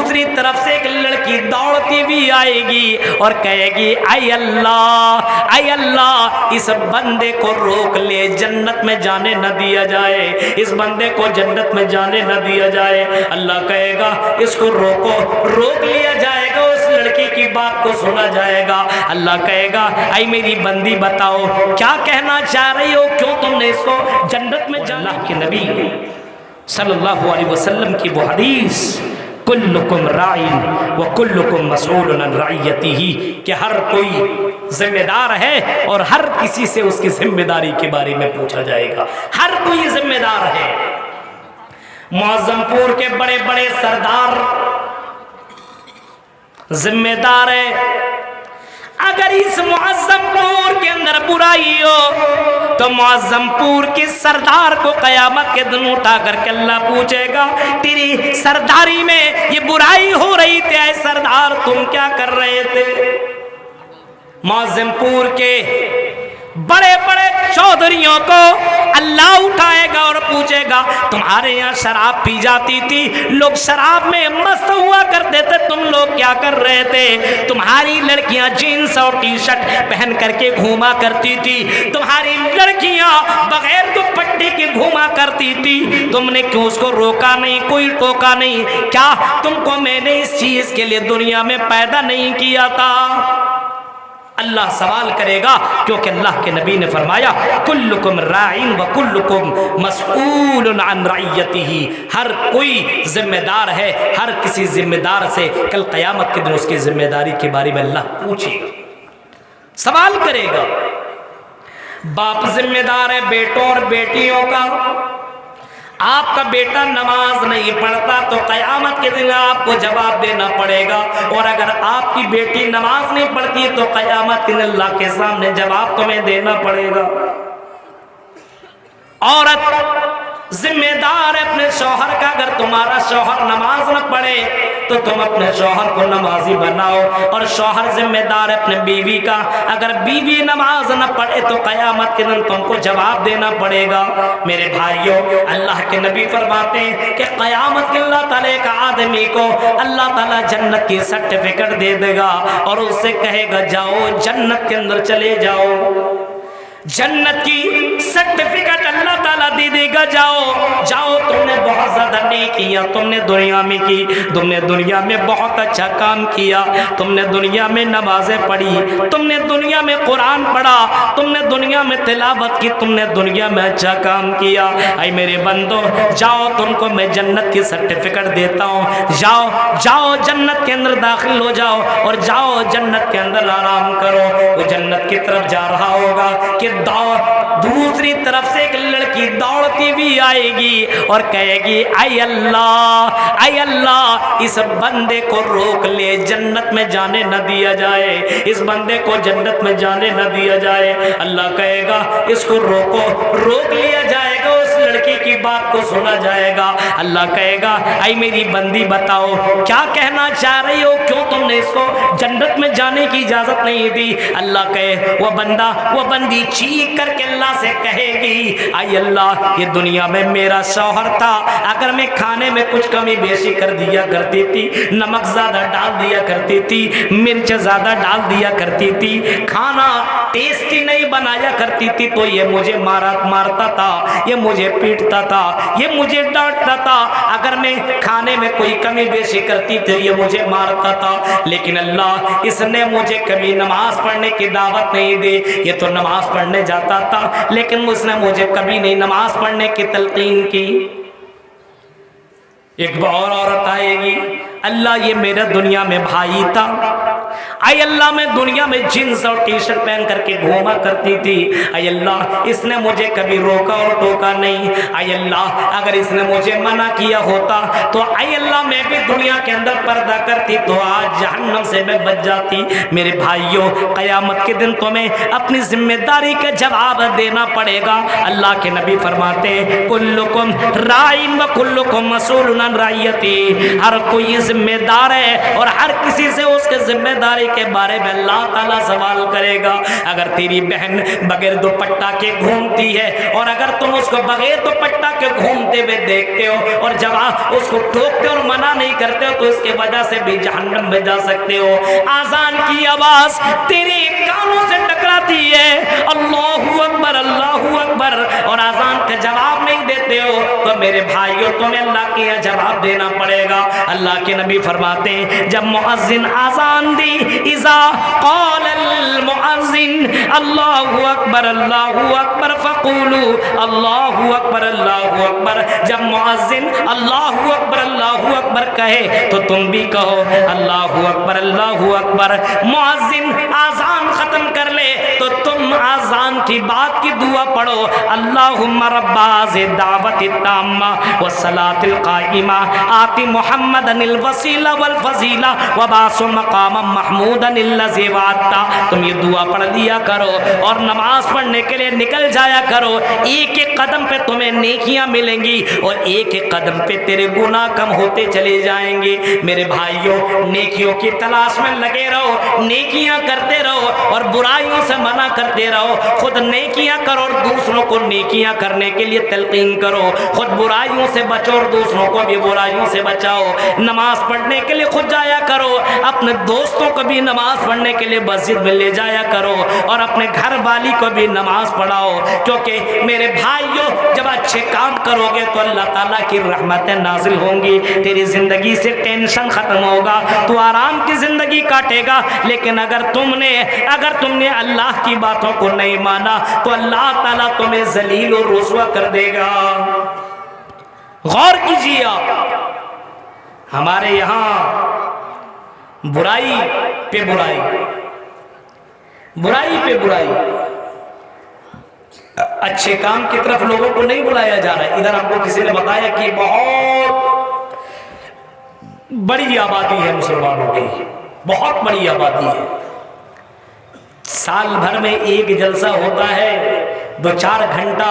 दूसरी तरफ से एक लड़की दौड़ती भी आएगी और कहेगी आई अल्लाह इस बंदे को रोक ले, जन्नत में जाने न दिया जाए, इस बंदे को जन्नत में जाने न दिया जाए। अल्लाह कहेगा इसको रोको, रोक लिया जाएगा, उस लड़की की बात को सुना जाएगा। अल्लाह कहेगा आई मेरी बंदी बताओ क्या कहना चाह रही हो, क्यों तुमने इसको जन्नत में जाना। के नबी सल्लल्लाहु अलैहि वसल्लम की वो हदीस कुल्लुकुम राइन व कुल्लुकुम मसऊलुन अन रइयतिही, कि हर कोई जिम्मेदार है और हर किसी से उसकी जिम्मेदारी के बारे में पूछा जाएगा। हर कोई जिम्मेदार है। मुअज्जमपुर के बड़े बड़े सरदार जिम्मेदार है। अगर इस मुअज्जमपुर के अंदर बुराई हो तो मुअज्जमपुर के सरदार को क़यामत के दिन उठा करके अल्लाह पूछेगा तेरी सरदारी में ये बुराई हो रही थी, ऐ सरदार तुम क्या कर रहे थे। मुअज्जमपुर के बड़े बड़े चौधरियों को अल्लाह उठाएगा और पूछेगा तुम्हारे यहाँ शराब पी जाती थी, लोग शराब में मस्त हुआ करते थे, तुम लोग क्या कर रहे थे। तुम्हारी लड़कियां जीन्स और टी शर्ट पहन करके घूमा करती थी, तुम्हारी लड़कियां बगैर दुपट्टे के घूमा करती थी, तुमने क्यों उसको रोका नहीं, कोई टोका नहीं। क्या तुमको मैंने इस चीज के लिए दुनिया में पैदा नहीं किया था। अल्लाह सवाल करेगा, क्योंकि अल्लाह के नबी ने फरमाया कुल्लुकुम राइन व कुल्लुकुम मसऊलुन अन रइयतिही, हर कोई जिम्मेदार है, हर किसी जिम्मेदार से कल क़यामत के दिन उसकी जिम्मेदारी के बारे में अल्लाह पूछेगा, सवाल करेगा। बाप जिम्मेदार है बेटों और बेटियों का। आपका बेटा नमाज नहीं पढ़ता तो क़यामत के दिन आपको जवाब देना पड़ेगा, और अगर आपकी बेटी नमाज नहीं पढ़ती तो क़यामत के दिन अल्लाह के सामने जवाब तुम्हें देना पड़ेगा। औरत जिम्मेदार है अपने शौहर का। अगर तुम्हारा शौहर नमाज न पढ़े तो तुम अपने शौहर को नमाजी बनाओ, और शौहर जिम्मेदार है अपने बीवी का। अगर बीवी नमाज न पढ़े तो क़यामत के दिन तुमको जवाब देना पड़ेगा। मेरे भाइयों, अल्लाह के नबी फरमाते हैं कि क़यामत के अल्लाह ताला का आदमी को अल्लाह ताला जन्नत की सर्टिफिकेट दे देगा और उससे कहेगा जाओ जन्नत के अंदर चले जाओ। जन्नत की सर्टिफिकेट अल्लाह ताला दे देगा, जाओ जाओ, तुमने बहुत ज्यादा नेकियां तुमने दुनिया में की, तुमने दुनिया में बहुत अच्छा काम किया, तुमने दुनिया में नमाजें पढ़ी, तुमने दुनिया में कुरान पढ़ा, तुमने दुनिया में तिलावत की, तुमने दुनिया में अच्छा काम किया। ऐ मेरे बंदो जाओ, तुमको मैं जन्नत की सर्टिफिकेट देता हूँ, जाओ जाओ जन्नत के अंदर दाखिल हो जाओ और जाओ जन्नत के अंदर आराम करो। वो जन्नत की तरफ जा रहा होगा कि दूसरी तरफ से एक लड़की दौड़ती भी आएगी और कहेगी आई अल्लाह इस बंदे को रोक ले, जन्नत में जाने न दिया जाए, इस बंदे को जन्नत में जाने न दिया जाए। अल्लाह कहेगा इसको रोको, रोक लिया जाएगा, उस लड़की की बात को सुना जाएगा। अल्लाह कहेगा आई मेरी बंदी बताओ क्या कहना चाह रही हो, क्यों तुमने इसको जन्नत में जाने की इजाजत नहीं दी। अल्लाह कहे वो बंदा वो बंदी चीख करके अल्लाह से कहेगी आई अल्लाह ये दुनिया में मेरा शौहर था, अगर मैं खाने में कुछ कमी बेशी कर दिया करती थी, नमक ज्यादा डाल दिया करती थी, मिर्च ज्यादा डाल दिया करती थी, खाना टेस्टी नहीं बनाया करती थी तो ये मुझे मारता था, ये मुझे पीटता था, ये मुझे डांटता था, अगर मैं खाने में कोई कमी बेशी करती थी ये मुझे मारता था। लेकिन अल्लाह इसने मुझे कभी नमाज पढ़ने की दावत नहीं दी, ये तो नमाज पढ़ने जाता था लेकिन उसने मुझे कभी नहीं नमाज पढ़ने की तलकीन की। एक और औरत आएगी अल्लाह ये मेरा दुनिया में भाई था, आई अल्लाह मैं दुनिया में जींस और टी शर्ट पहन करके घूमा करती थी, आई अल्लाह इसने मुझे कभी रोका और टोका नहीं, आई अल्लाह अगर इसने मुझे मना किया होता तो आई अल्लाह मैं भी दुनिया के अंदर पर्दा करती तो आज जहन्नम से मैं बच जाती। मेरे भाइयों क़यामत के दिन तुम्हें अपनी जिम्मेदारी का जवाब देना पड़ेगा। अल्लाह के नबी फरमाते हैं कुल्लुकुम राइन व कुल्लुकुम मसऊलुन अन रइयती, हर कोई जिम्मेदार है और हर किसी से उसके जिम्मेदार जिम्मेदारी के बारे में अल्लाह ताला सवाल करेगा। अगर तेरी बहन बगैर दुपट्टा के घूमती है और अगर तुम उसको बगैर दुपट्टा के घूमते हुए देखते हो और जब आप उसको टोकते और मना नहीं करते हो तो इसके वजह से भी जहन्नम में जा सकते हो। आजान की आवाज तेरे कानों से टकराती है, अल्लाहू अकबर अल्लाहू अकबर, और आजान का जवाब नहीं देते हो तो मेरे भाइयों तुम्हें अल्लाह के यहाँ जवाब देना पड़ेगा। अल्लाह के नबी फरमाते हैं जब मुअज्जिन आजान दी, इज़ा क़ालल मुअज्जिन अल्लाहू अकबर फ़क़ूलू अल्लाहू अकबर, जब मुअज्जिन अल्लाहू अकबर कहे तो तुम भी कहो अल्लाहू अकबर। मुअज्जिन आजान खत्म कर ले तो तुम आजान की बात की दुआ पढ़ो, अल्लाहुम्मा रब्बा दावति ताम्मा व सलातिल काइमा आति मुहम्मदनिल वसीला वल फजीला व बासु मकाम महमूदनिल लज़ी वाता। तुम ये दुआ पढ़ लिया करो और नमाज पढ़ने के लिए निकल जाया करो। एक एक कदम पे तुम्हें नेकियां मिलेंगी और एक एक कदम पे तेरे गुनाह कम होते चले जाएंगे। मेरे भाइयों, नेकियों की तलाश में लगे रहो, नेकियां करते रहो और बुराइयों से मना करते रहो। खुद नेकियां करो और दूसरों को नेकियां करने के लिए तलकीन करो। खुद बुराइयों से बचो और दूसरों को भी बुराइयों से बचाओ। नमाज पढ़ने के लिए खुद जाया करो, अपने दोस्तों को भी नमाज पढ़ने के लिए मस्जिद में ले जाया करो और अपने घर वाली को भी नमाज पढ़ाओ। क्योंकि मेरे भाइयों, जब अच्छे काम करोगे तो अल्लाह ताला की रहमतें नाजिल होंगी, तेरी जिंदगी से टेंशन खत्म होगा, तू आराम की जिंदगी काटेगा। लेकिन अगर तुमने अल्लाह की बातों को नहीं माना तो अल्लाह ताला तुम्हें जलील और रुसवा कर देगा। गौर कीजिए आप, हमारे यहाँ बुराई पे बुराई, बुराई पे बुराई, अच्छे काम की तरफ लोगों को नहीं बुलाया जा रहा है। इधर आपको किसी ने बताया कि बहुत बड़ी आबादी है मुसलमानों की, बहुत बड़ी आबादी है, साल भर में एक जलसा होता है, 2-4 घंटा,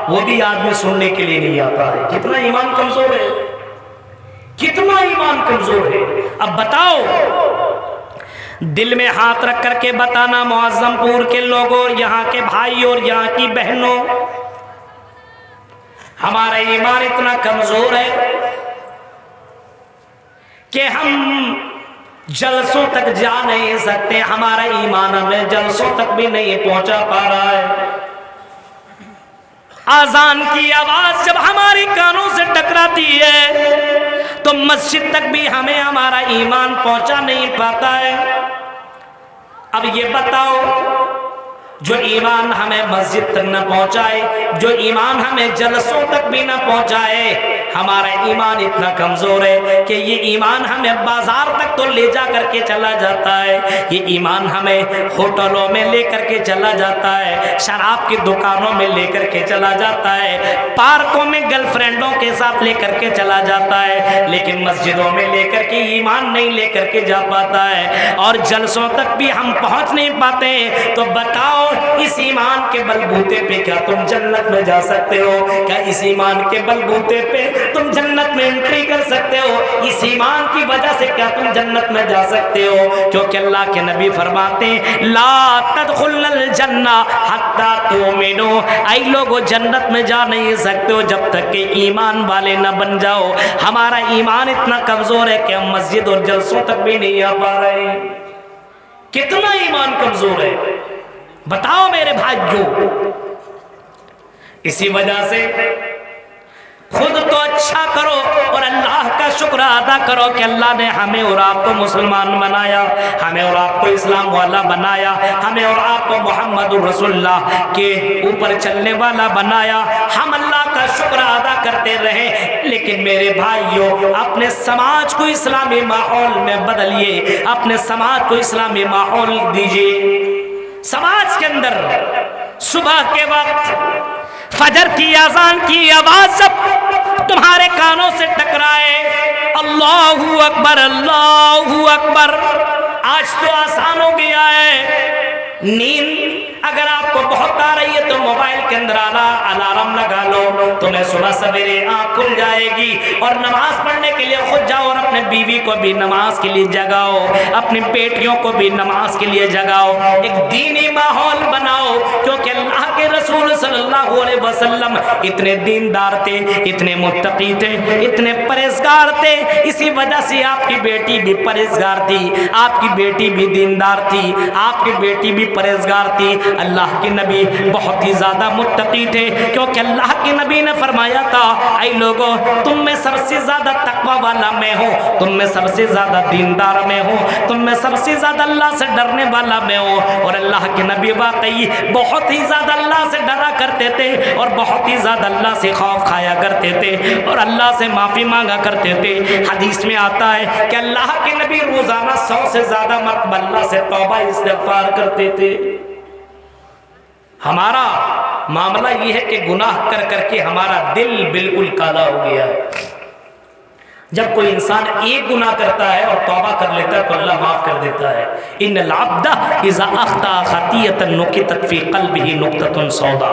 वो भी आदमी सुनने के लिए नहीं आता है। कितना ईमान कमजोर है, कितना ईमान कमजोर है। अब बताओ, दिल में हाथ रख करके बताना मुअज़्ज़मपुर के लोगों, यहाँ के भाई और यहाँ की बहनों, हमारा ईमान इतना कमजोर है कि हम जलसों तक जा नहीं सकते। हमारा ईमान हमें जलसों तक भी नहीं पहुंचा पा रहा है। आजान की आवाज जब हमारे कानों से टकराती है तो मस्जिद तक भी हमें हमारा ईमान पहुंचा नहीं पाता है। अब ये बताओ, जो ईमान हमें मस्जिद तक न पहुंचाए, जो ईमान हमें जलसों तक भी न पहुंचाए, हमारा ईमान इतना कमजोर है कि ये ईमान हमें बाजार तक तो ले जा करके चला जाता है, ये ईमान हमें होटलों में लेकर के चला जाता है, शराब की दुकानों में लेकर के चला जाता है, पार्कों में गर्लफ्रेंडों के साथ लेकर के चला जाता है, लेकिन मस्जिदों में लेकर के ईमान नहीं लेकर के जा पाता है और जलसों तक भी हम पहुंच नहीं पाते। तो बताओ, इस ईमान के बलबूते पे क्या तुम जन्नत में जा सकते हो? क्या इस ईमान के बलबूते पे तुम जन्नत में एंट्री कर सकते हो? इस ईमान की वजह से क्या तुम जन्नत में जा सकते हो? क्योंकि अल्लाह के नबी फरमाते हैं, ला तदखुलल जन्ना हत्ता तुमिनु, आई लोगो जन्नत में जा नहीं सकते हो जब तक कि ईमान वाले न बन जाओ। हमारा ईमान इतना कमजोर है कि हम मस्जिद और जलसों तक भी नहीं आ पा रहे। कितना ईमान कमजोर है, बताओ मेरे भाइयों। इसी वजह से खुद तो अच्छा करो और अल्लाह का शुक्र अदा करो कि अल्लाह ने हमें और आपको मुसलमान बनाया, हमें और आपको इस्लाम वाला बनाया, हमें और आपको मोहम्मद रसूलुल्लाह के ऊपर चलने वाला बनाया। हम अल्लाह का शुक्र अदा करते रहे। लेकिन मेरे भाइयों, अपने समाज को इस्लामी माहौल में बदलिए, अपने समाज को इस्लामी माहौल दीजिए। समाज के अंदर सुबह के वक्त फजर की अजान की आवाज जब तुम्हारे कानों से टकराए, अल्लाहू अकबर अल्लाहू अकबर, आज तो आसान हो गया है, नींद अगर आपको बहुत आ रही है तो मोबाइल के अंदर अलार्म लगा लो, तुम्हें सुबह सवेरे आँख खुल जाएगी और नमाज पढ़ने के लिए खुद जाओ और अपने बीवी को भी नमाज के लिए जगाओ, अपनी बेटियों को भी नमाज के लिए जगाओ, एक दीनी माहौल बनाओ। क्योंकि अल्लाह के रसूल सल्लल्लाहु अलैहि वसल्लम इतने दीनदार थे, इतने मुत्तकी थे, इतने परहेजगार थे, इसी वजह से आपकी बेटी भी परहेजगार थी, आपकी बेटी भी दीनदार थी, आपकी बेटी भी परहेजगार थी। अल्लाह के नबी बहुत ही ज्यादा मुत्तकी थे, क्योंकि अल्लाह के नबी ने फरमाया था, ऐ लोगों, तुम में सबसे ज्यादा तकवा वाला मैं हूँ, तुम में सबसे ज्यादा दीनदार मैं हूँ, तुम में सबसे ज्यादा अल्लाह से डरने वाला मैं हूँ। और अल्लाह के नबी वाकई बहुत ही ज्यादा अल्लाह से डरा करते थे और बहुत ही ज्यादा अल्लाह से खौफ खाया करते थे और अल्लाह से माफी मांगा करते थे। हदीस में आता है कि अल्लाह के नबी रोजाना 100 से ज्यादा मरतबा अल्लाह से तौबा इस्तिग़फ़ार करते थे। हमारा मामला यह है कि गुनाह कर करके हमारा दिल बिल्कुल काला हो गया है। जब कोई इंसान एक गुनाह करता है और तौबा कर लेता है तो अल्लाह माफ कर देता है। इन्नल अब्दा इज़ा अख़्ता ख़तीअतन नुक़ितत फ़ी क़ल्बिही नुक़्ततुन सौदा।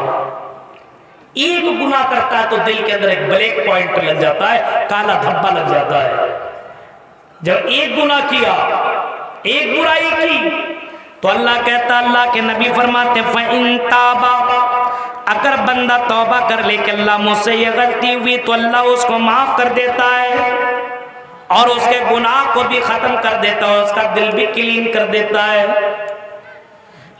एक गुनाह करता है तो दिल के अंदर एक ब्लैक पॉइंट लग जाता है, काला धब्बा लग जाता है। जब एक गुनाह किया, एक बुराई की, तो अल्लाह कहता, अल्लाह के नबी फरमाते फ़इन ताबा, अगर बंदा तौबा कर ले कि अल्लाह मुझसे ये गलती हुई, तो अल्लाह उसको माफ कर देता है और उसके गुनाह को भी खत्म कर देता है, उसका दिल भी क्लीन कर देता है।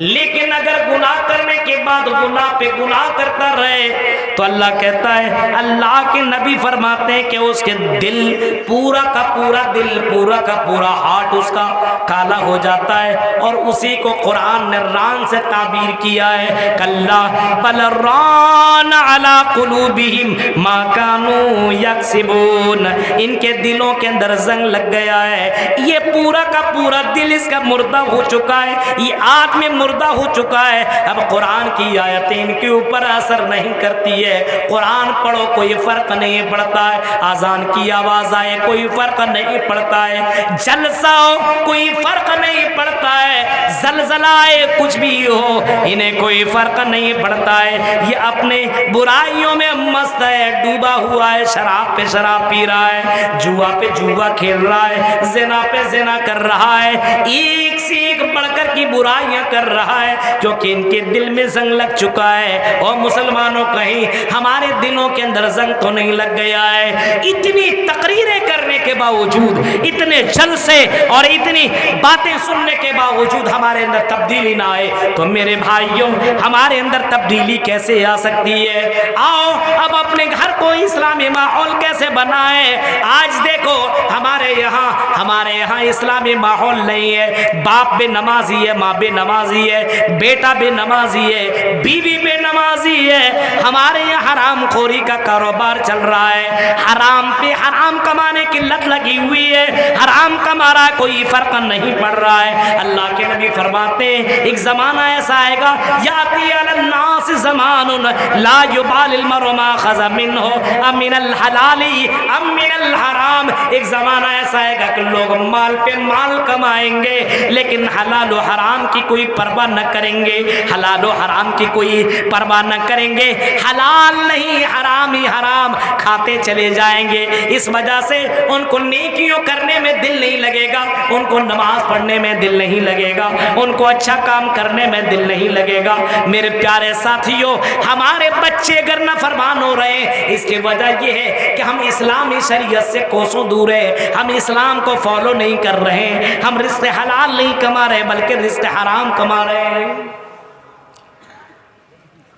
लेकिन अगर गुनाह करने के बाद गुनाह पे गुनाह करता रहे तो अल्लाह कहता है, अल्लाह के नबी फरमाते हैं कि उसके दिल पूरा का पूरा दिल, पूरा का पूरा हार्ट उसका काला हो जाता है। और उसी को कुरान ने रान से ताबीर किया है, कल्ला बल रान अला कुलूबिहिम मा कानू यक्सिबून। इनके दिलों के अंदर जंग लग गया है, ये पूरा का पूरा दिल इसका मुर्दा हो चुका है, ये आग में मुर्दा हो चुका है। अब कुरान की आयतें इनके ऊपर असर नहीं करती है। कुरान पढ़ो कोई फर्क नहीं पड़ता है, आजान की आवाज आए कोई फर्क नहीं पड़ता है, जलसा हो कोई फर्क नहीं पड़ता है, जलजला आए कुछ भी हो इन्हें कोई फर्क नहीं पड़ता है। ये अपने बुराइयों में मस्त है, डूबा हुआ है, शराब पे शराब पी रहा है, जुआ पे जुआ खेल रहा है, ज़िना पे ज़िना कर रहा है, एक से एक बढ़कर की बुराइयां कर रहा है, क्योंकि इनके दिल में जंग लग चुका है। और मुसलमानों, कहीं हमारे दिलों के अंदर जंग तो नहीं लग गया है? इतनी तकरीरें करने के बावजूद, इतने जलसे और इतनी बातें सुनने के बावजूद हमारे अंदर तब्दीली ना आए, तो मेरे भाइयों हमारे अंदर तब्दीली कैसे आ सकती है? आओ अब अपने घर को इस्लामी माहौल कैसे बनाए। आज देखो हमारे यहाँ इस्लामी माहौल नहीं है, बाप भी नमाजी है, माँ भी नमाजी है, बेटा भी नमाजी है, बीवी भी नमाजी है। हमारे यहाँ हराम खोरी का कारोबार चल रहा है, हराम पे हराम कमाने की लत लगी हुई है, हराम कमा रहा है, कोई फर्क नहीं पड़ रहा है। अल्लाह के नबी फरमाते हैं एक जमाना ऐसा आएगा, याती अलन्नास ज़मानुन ला युबालिल मरउ मा खज़ा मिन्हु अमिनल हलाली अमिनल हराम। एक जमाना ऐसा आएगा कि लोग माल पे माल कमाएंगे लेकिन हलाल और हराम की कोई परवाह न करेंगे, हलाल और हराम की कोई परवाह न करेंगे, हलाल नहीं हराम ही हराम खाते चले जाएंगे। इस वजह से उनको नेकियों करने में दिल नहीं लगेगा, उनको नमाज पढ़ने में दिल नहीं लगेगा, उनको अच्छा काम करने में दिल नहीं लगेगा। मेरे प्यारे साथियों, हमारे बच्चे अगर नाफरमान हो रहे हैं, इसकी वजह यह है कि हम इस्लामी शरीयत से कोसों दूर है, हम इस्लाम को फॉलो नहीं कर रहे हैं, हम रिज़्क़ हलाल नहीं कमा रहे बल्कि रिज़्क़ हराम कमा रहे हैं।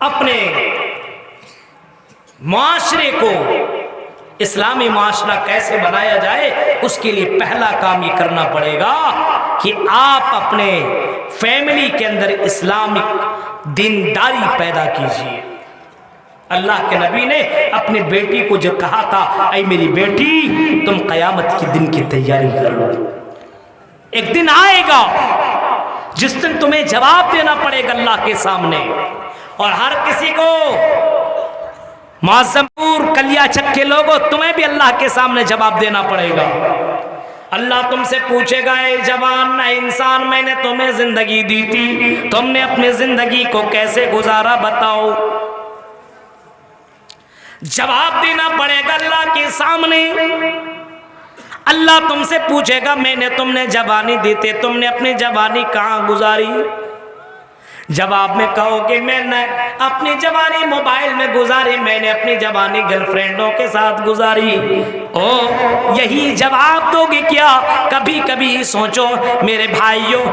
अपने माशरे को इस्लामी माशरा कैसे बनाया जाए, उसके लिए पहला काम ये करना पड़ेगा कि आप अपने फैमिली के अंदर इस्लामिक दीनदारी पैदा कीजिए। अल्लाह के नबी ने अपनी बेटी को जो कहा था, ऐ मेरी बेटी तुम क़यामत के दिन की तैयारी कर लो, एक दिन आएगा जिस दिन तुम्हें जवाब देना पड़ेगा अल्लाह के सामने। और हर किसी को, माज़मपुर कलिया चक के लोगों, तुम्हें भी अल्लाह के सामने जवाब देना पड़ेगा। अल्लाह तुमसे पूछेगा, ए जवान ए इंसान, मैंने तुम्हें जिंदगी दी थी, तुमने अपनी जिंदगी को कैसे गुजारा बताओ। जवाब देना पड़ेगा अल्लाह के सामने। अल्लाह तुमसे पूछेगा, मैंने तुमने जवानी दी थी, तुमने अपनी जवानी कहाँ गुजारी। जवाब में कहोगे, मैंने अपनी जवानी मोबाइल में गुजारी, मैंने अपनी जवानी गर्लफ्रेंडों के साथ गुजारी। ओ यही जवाब दोगे क्या? कभी कभी सोचो मेरे भाइयों।